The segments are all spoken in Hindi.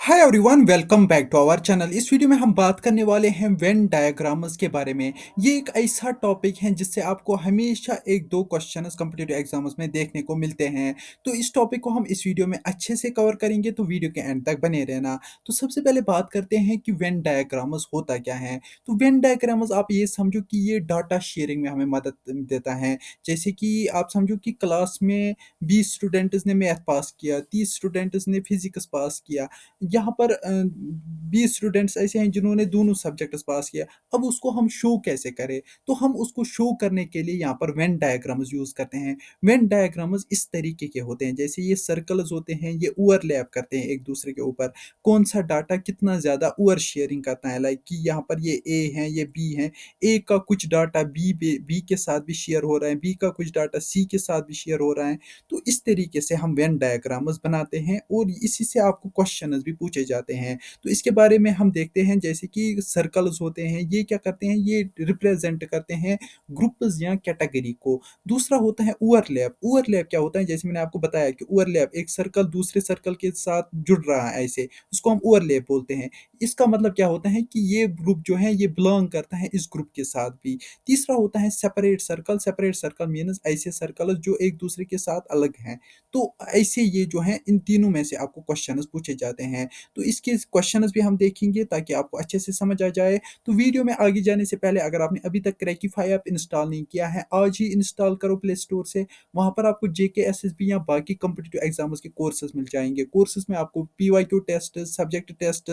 Hi everyone, welcome back to our channel. इस वीडियो में हम बात करने वाले हैं वेन डायग्राम्स के बारे में। ये एक ऐसा टॉपिक है जिससे आपको हमेशा एक दो क्वेश्चंस कॉम्पिटिटिव एग्जाम्स में देखने को मिलते हैं। तो इस टॉपिक को हम इस वीडियो में अच्छे से कवर करेंगे, तो वीडियो के एंड तक बने रहना। तो सबसे पहले बात करते हैं कि वेन डायग्राम्स होता क्या है। तो वेन डायग्राम्स आप ये समझो कि ये डाटा शेयरिंग में हमें मदद देता है। जैसे कि आप समझो कि क्लास में 20 स्टूडेंट्स ने मैथ पास किया, 30 स्टूडेंट्स ने फिजिक्स पास किया। यहाँ पर 20 स्टूडेंट्स ऐसे हैं जिन्होंने दोनों सब्जेक्ट्स पास किया। अब उसको हम शो कैसे करें? तो हम उसको शो करने के लिए यहाँ पर वेन डायग्राम्स यूज करते हैं। वेन डायग्राम्स इस तरीके के होते हैं, जैसे ये सर्कल्स होते हैं, ये ओवरलैप करते हैं एक दूसरे के ऊपर। कौन सा डाटा कितना ज्यादा ओवर शेयरिंग करता है, लाइक कि यहाँ पर ये ए है, ये बी है। ए का कुछ डाटा बी के साथ भी शेयर हो रहा है, बी का कुछ डाटा सी के साथ भी शेयर हो रहा है। तो इस तरीके से हम वेन डायग्राम्स बनाते हैं और इसी से आपको क्वेश्चंस भी पूछे जाते हैं। तो इसके बारे में हम देखते हैं, जैसे कि सर्कल्स होते हैं, ये क्या करते हैं, ये रिप्रेजेंट करते हैं ग्रुप्स या कैटेगरी को। दूसरा होता है ओवरलैप। ओवरलैप क्या होता है, जैसे मैंने आपको बताया कि ओवरलैप एक सर्कल दूसरे सर्कल के साथ जुड़ रहा है, ऐसे उसको हम ओवरलैप बोलते हैं। इसका मतलब क्या होता है कि ये ग्रुप जो है ये बिलोंग करता है इस ग्रुप के साथ भी। तीसरा होता है separate circle. Separate circle means ऐसे सर्कल जो एक दूसरे के साथ अलग हैं। तो ऐसे ये जो है इन तीनों में से आपको क्वेश्चंस पूछे जाते हैं। तो इसके क्वेश्चंस भी हम देखेंगे ताकि आपको अच्छे से समझ आ जाए। तो वीडियो में आगे जाने से पहले अगर आपने अभी तक क्रैकीफाई ऐप इंस्टॉल नहीं किया है, आज ही इंस्टॉल करो प्ले स्टोर से। वहां पर आपको जेके एसएसबी या बाकी कॉम्पिटिटिव एग्जाम्स के कोर्सेज मिल जाएंगे। कोर्सेज में आपको पीवाईक्यू टेस्ट, सब्जेक्ट टेस्ट,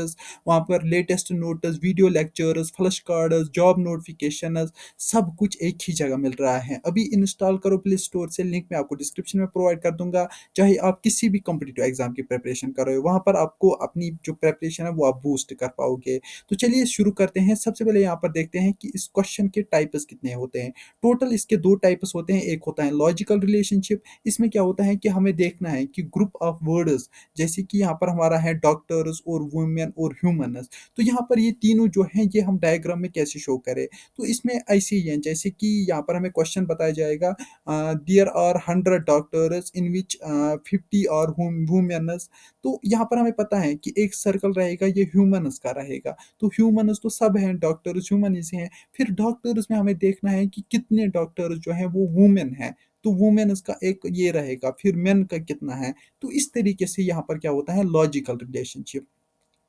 वहां पर latest notes, video lectures, flash cards, job notification, सब कुछ एक ही जगह मिल रहा है। अभी इंस्टॉल करो प्ले स्टोर से, लिंक मैं आपको डिस्क्रिप्शन में प्रोवाइड कर दूंगा। चाहे आप किसी भी कॉम्पिटिटिव एग्जाम की प्रिपरेशन कर रहे हो, वहां पर आपको अपनी जो प्रिपरेशन है वो आप बूस्ट कर पाओगे। तो चलिए शुरू करते हैं। सबसे पहले यहाँ पर देखते हैं कि इस क्वेश्चन के टाइप्स कितने होते हैं। टोटल इसके दो टाइप्स होते हैं। एक होता है लॉजिकल रिलेशनशिप। इसमें क्या होता है कि हमें देखना है कि ग्रुप ऑफ वर्ड्स, जैसे कि यहाँ पर हमारा है डॉक्टर्स और वुमेन और ह्यूमन्स। तो यहाँ पर ये तीनों जो हैं ये हम डायग्राम में कैसे शो करें। तो इसमें ऐसे ही है, जैसे कि यहाँ पर हमें क्वेश्चन बताया जाएगा, there are 100 doctors in which 50 are womens. तो यहाँ पर हमें पता है कि एक सर्कल रहेगा, ये ह्यूमन्स का रहेगा। तो ह्यूमन्स तो सब हैं, डॉक्टर्स ह्यूमन हैं। फिर डॉक्टर्स में हमें देखना है कि कितने डॉक्टर्स जो हैं वो वुमेन हैं। तो वुमेन्स का एक ये रहेगा, फिर मेन का कितना है। तो इस तरीके से यहाँ पर क्या होता है, लॉजिकल रिलेशनशिप।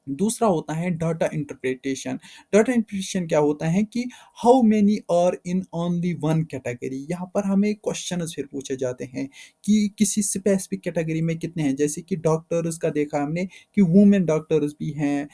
दूसरा होता है डाटा इंटरप्रिटेशन। डाटा इंटरप्रिटेशन क्या होता है कि how many are in only one category. यहाँ पर हमें क्वेश्चन फिर पूछे जाते हैं कि किसी स्पेसिफिक कैटेगरी में कितने हैं। जैसे कि डॉक्टर्स का देखा हमने कि वुमेन डॉक्टर्स भी हैं,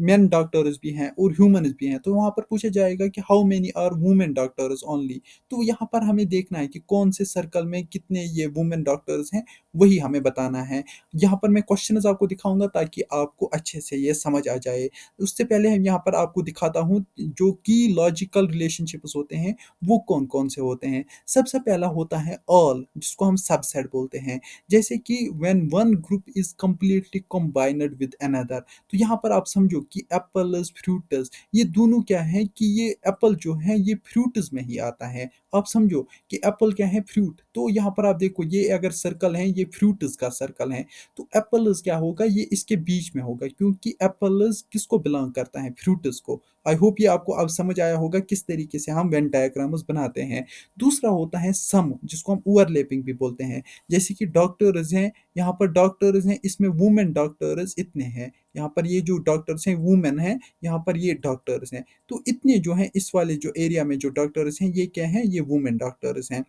मेन डॉक्टर्स भी हैं और ह्यूमन्स भी हैं। तो वहाँ पर पूछा जाएगा कि how many are women doctors only. तो यहाँ पर हमें देखना है कि कौन से सर्कल में कितने ये वुमेन डॉक्टर्स हैं, वही हमें बताना है। यहाँ पर मैं क्वेश्चंस आपको दिखाऊंगा ताकि आपको अच्छे से ये समझ आ जाए। उससे पहले हम यहाँ पर आपको दिखाता हूँ जो कि लॉजिकल रिलेशनशिप्स होते हैं वो कौन कौन से होते हैं। सबसे पहला होता है ऑल, जिसको हम सबसेट बोलते हैं। जैसे कि when one group is completely combined with another. तो यहाँ पर आप समझो कि एप्पल्स फ्रूटस, ये दोनों क्या है कि ये एप्पल जो है ये फ्रूट्स में ही आता है। आप समझो कि एप्पल क्या है, फ्रूट। तो यहाँ पर आप देखो ये अगर सर्कल है, ये फ्रूट्स का सर्कल है। तो एप्पल्स क्या होगा, ये इसके बीच में होगा, क्योंकि एप्पल्स किसको बिलोंग करता है, फ्रूट्स को। आई होप ये आपको अब समझ आया होगा किस तरीके से हम वेन डायग्राम्स बनाते हैं। दूसरा होता है सम, जिसको हम ओवरलैपिंग भी बोलते हैं। जैसे कि डॉक्टर्स हैं, यहाँ पर डॉक्टर्स हैं, इसमें वुमेन डॉक्टर्स इतने हैं। यहाँ पर ये जो डॉक्टर्स हैं वुमेन हैं, यहाँ पर ये डॉक्टर्स हैं। तो इतने जो हैं इस वाले जो एरिया में जो डॉक्टर्स हैं ये क्या हैं, ये वुमेन डॉक्टर्स हैं।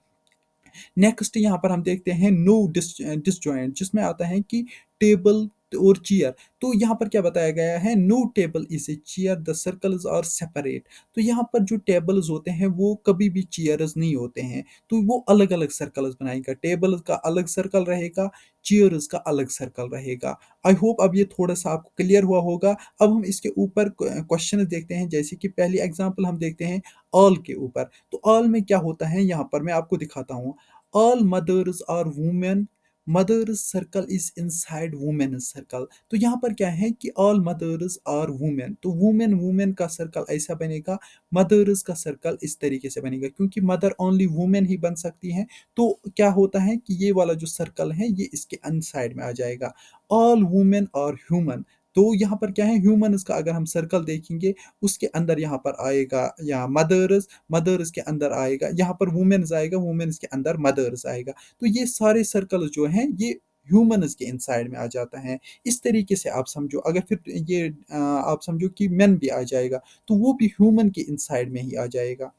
नेक्स्ट यहाँ पर हम देखते हैं नो डिसजॉइंट, जिसमें आता है कि टेबल और चेयर। तो यहाँ पर क्या बताया गया है, no table is a chair, the circles are separate. तो यहाँ पर जो टेबल्स होते हैं वो कभी भी चेयर्स नहीं होते हैं। तो वो अलग अलग सर्कल्स बनाएगा, टेबल का अलग सर्कल रहेगा, चेयर्स का अलग सर्कल रहेगा। आई होप अब ये थोड़ा सा आपको क्लियर हुआ होगा। अब हम इसके ऊपर क्वेश्चन देखते हैं। जैसे कि पहली एग्जांपल हम देखते हैं ऑल के ऊपर। तो ऑल में क्या होता है, यहाँ पर मैं आपको दिखाता हूँ। All mothers are women mothers circle is inside women circle. तो यहाँ पर क्या है कि ऑल मदर्स आर वुमेन, तो वुमेन वुमेन का सर्कल ऐसा बनेगा, मदर्स का सर्कल इस तरीके से बनेगा, क्योंकि मदर ओनली वुमेन ही बन सकती हैं। तो क्या होता है कि ये वाला जो सर्कल है ये इसके अनसाइड में आ जाएगा। ऑल वुमेन आर ह्यूमन, तो यहाँ पर क्या है, ह्यूमन का अगर हम सर्कल देखेंगे उसके अंदर यहाँ पर आएगा या मदर्स, मदर्स के अंदर आएगा, यहाँ पर वुमेन्स आएगा, वुमेन्स के अंदर मदर्स आएगा। तो ये सारे सर्कल जो हैं ये ह्यूमन्स के इनसाइड में आ जाता है। इस तरीके से आप समझो, अगर फिर ये आप समझो कि मेन भी आ जाएगा तो वो भी ह्यूमन के इनसाइड में ही आ जाएगा।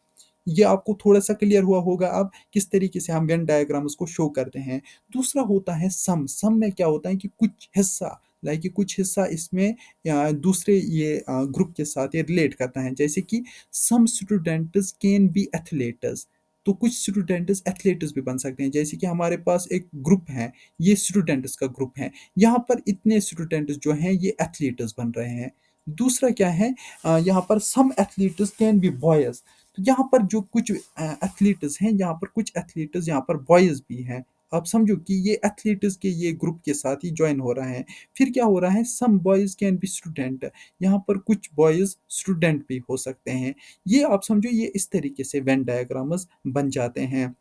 ये आपको थोड़ा सा क्लियर हुआ होगा अब किस तरीके से हम वेन डायग्राम्स को शो करते हैं। दूसरा होता है सम में क्या होता है कि कुछ हिस्सा, लाइक कि कुछ हिस्सा इसमें दूसरे ये ग्रुप के साथ ये रिलेट करता है, जैसे कि some students can be athletes, तो कुछ स्टूडेंट्स एथलीट्स भी बन सकते हैं। जैसे कि हमारे पास एक ग्रुप है, ये स्टूडेंट्स का ग्रुप है, यहाँ पर इतने स्टूडेंट्स जो हैं ये एथलीट्स बन रहे हैं। दूसरा क्या है, यहाँ पर सम एथलीट्स कैन बी बॉयज, तो यहाँ पर जो कुछ एथलीट्स हैं, यहाँ पर कुछ एथलीट्स यहाँ पर बॉयज भी हैं। आप समझो कि ये एथलीट्स के ये ग्रुप के साथ ही ज्वाइन हो रहा है। फिर क्या हो रहा है, some boys can be student, यहाँ पर कुछ बॉयज स्टूडेंट भी हो सकते हैं। ये आप समझो ये इस तरीके से वेन डायग्राम्स बन जाते हैं।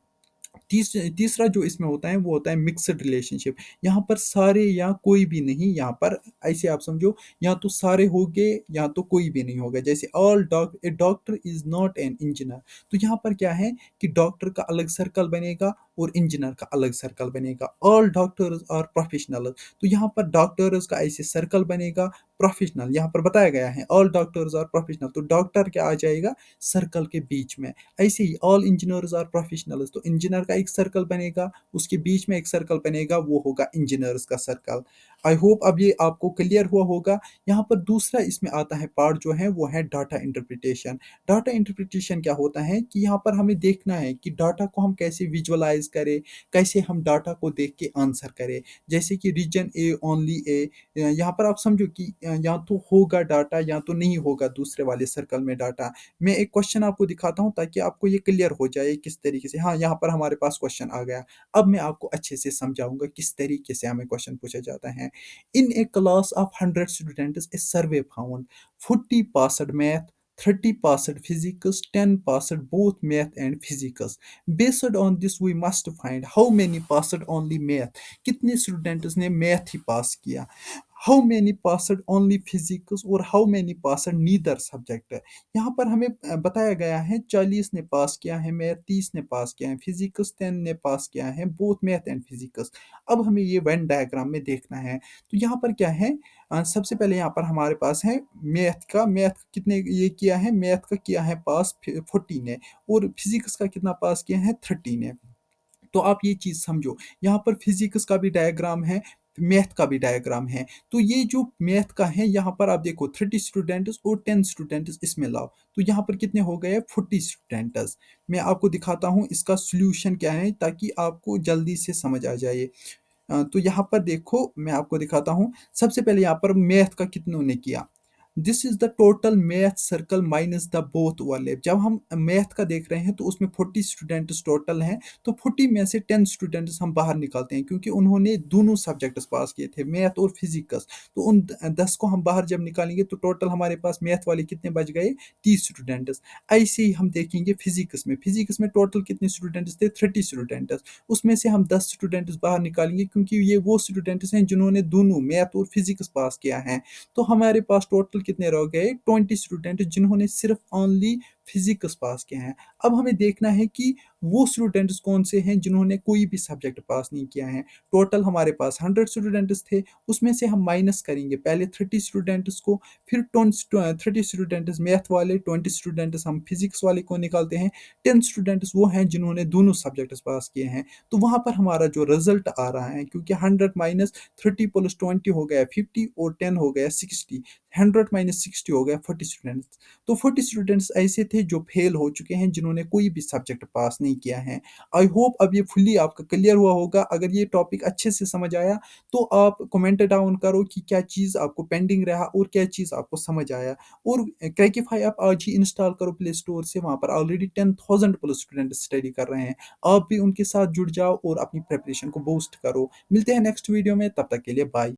तीसरा जो इसमें होता है वो होता है मिक्सड रिलेशनशिप। यहाँ पर सारे या कोई भी नहीं, यहाँ पर ऐसे आप समझो, या तो सारे होंगे या तो कोई भी नहीं होगा। जैसे all A doctor is not an engineer, तो यहाँ पर क्या है कि डॉक्टर का अलग सर्कल बनेगा और इंजीनियर का अलग सर्कल बनेगा। ऑल डॉक्टर्स आर प्रोफेशनल, तो यहाँ पर डॉक्टर्स का ऐसे सर्कल बनेगा। प्रोफेशनल यहाँ पर बताया गया है ऑल डॉक्टर्स आर प्रोफेशनल, तो डॉक्टर क्या आ जाएगा सर्कल के बीच में। ऐसे ही ऑल इंजीनियर्स आर प्रोफेशनल्स, तो इंजीनियर का एक सर्कल बनेगा, उसके बीच में एक सर्कल बनेगा, वो होगा इंजीनियर्स का सर्कल। आई होप अब ये आपको क्लियर हुआ होगा। यहाँ पर दूसरा इसमें आता है पार्ट जो है वो है डाटा इंटरप्रिटेशन। डाटा इंटरप्रिटेशन क्या होता है कि यहाँ पर हमें देखना है कि डाटा को हम कैसे विजुअलाइज करें, कैसे हम डाटा को देख के आंसर करें। जैसे कि रीजन ए ओनली ए, यहाँ पर आप समझो कि या तो होगा डाटा या तो नहीं होगा दूसरे वाले सर्कल में डाटा। मैं एक क्वेश्चन आपको दिखाता हूँ ताकि आपको ये क्लियर हो जाए किस तरीके से। हाँ, यहाँ पर हमारे पास क्वेश्चन आ गया। अब मैं आपको अच्छे से समझाऊंगा किस तरीके से हमें क्वेश्चन पूछा जाता है। In a class of 100 students a survey found 40 passed math, 30 passed physics, 10 passed both math and physics. Based on this, we must find how many passed only math. कितने स्टूडेंट्स ने मैथ ही पास किया। How many passed only physics और how many passed neither subject. यहाँ पर हमें बताया गया है 40 ने पास किया है मैथ, 30 ने पास किया है फिजिक्स, 10 ने पास किया है बोथ मैथ एंड फिजिक्स। अब हमें ये वेन डायग्राम में देखना है। तो यहाँ पर क्या है, सबसे पहले यहाँ पर हमारे पास है मैथ कितने ये किया है, मैथ का किया है पास 40 ने, और फिजिक्स का कितना पास किया है 30 ने। तो आप ये चीज समझो, यहाँ पर फिजिक्स का भी डायग्राम है, मैथ का भी डायग्राम है। तो ये जो मैथ का है यहाँ पर आप देखो 30 स्टूडेंट्स और 10 स्टूडेंट्स इसमें लाओ, तो यहाँ पर कितने हो गए 40 स्टूडेंट्स। मैं आपको दिखाता हूँ इसका सॉल्यूशन क्या है ताकि आपको जल्दी से समझ आ जाए। तो यहाँ पर देखो मैं आपको दिखाता हूँ। सबसे पहले यहाँ पर मैथ का कितनों ने किया, this is the total math circle minus the both वाले। जब हम मैथ का देख रहे हैं तो उसमें 40 स्टूडेंट्स टोटल हैं, तो 40 में से 10 स्टूडेंट्स हम बाहर निकालते हैं क्योंकि उन्होंने दोनों सब्जेक्ट्स पास किए थे मैथ और फिजिक्स। तो उन 10 को हम बाहर जब निकालेंगे तो टोटल हमारे पास मैथ वाले कितने बच गए 30 स्टूडेंट्स। ऐसे ही हम देखेंगे फिजिक्स में टोटल कितने स्टूडेंट्स थे 30 स्टूडेंट्स, उसमें से हम 10 स्टूडेंट्स बाहर निकालेंगे क्योंकि ये वो स्टूडेंट्स हैं जिन्होंने दोनों मैथ और फिजिक्स पास किया है। तो हमारे पास टोटल कितने रह गए 20 स्टूडेंट जिन्होंने सिर्फ ओनली फिजिक्स पास किया है। अब हमें देखना है कि वो स्टूडेंट्स कौन से हैं जिन्होंने कोई भी सब्जेक्ट पास नहीं किया है। टोटल हमारे पास 100 स्टूडेंट्स थे, उसमें से हम माइनस करेंगे पहले 30 स्टूडेंट्स को, फिर 30 स्टूडेंट्स मैथ वाले, 20 स्टूडेंट्स हम फिजिक्स वाले को निकालते हैं, 10 स्टूडेंट्स वो हैं जिन्होंने दोनों सब्जेक्ट्स पास किए हैं। तो वहाँ पर हमारा जो रिजल्ट आ रहा है, क्योंकि 100 माइनस 30 प्लस 20 हो गया 50 और 10 हो गया 60, 100 माइनस 60 हो गया 40 स्टूडेंट्स। तो 40 स्टूडेंट्स ऐसे थे थे जो फेल हो चुके हैं, जिन्होंने कोई भी सब्जेक्ट पास नहीं किया है। आई होप अब ये फुल्ली आपका क्लियर हुआ होगा। अगर ये टॉपिक अच्छे से समझ आया, तो आप कमेंट डाउन करो कि क्या चीज़ आपको पेंडिंग रहा और क्या चीज़ आपको समझ आया। और क्रैकिफाई ऐप आज ही इंस्टॉल करो प्ले स्टोर से, वहाँ पर ऑलरेडी 10,000 प्लस स्टूडेंट स्टडी कर रहे हैं। आप भी उनके साथ जुड़ जाओ और अपनी प्रिपरेशन को बूस्ट करो। मिलते हैं नेक्स्ट वीडियो में, तब तक के लिए बाय।